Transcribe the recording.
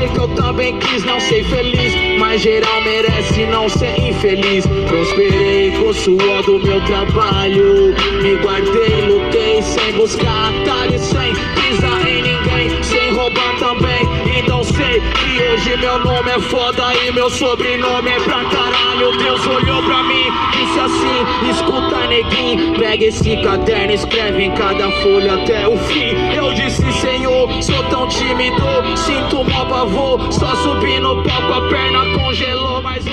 sei que eu também quis não ser feliz, mas geral merece não ser infeliz. Prosperei com o suor do meu trabalho, me guardei, lutei sem buscar atalhos, sem pisar em ninguém, sem roubar também. Então sei que hoje meu nome é foda e meu sobrenome é pra caralho. Deus olhou pra mim, disse assim: escuta neguinho, pega esse caderno, escreve em cada folha até o fim. Eu disse: Senhor, sou tão tímido, sinto mó pavor, só subi no palco, a perna congelou, mas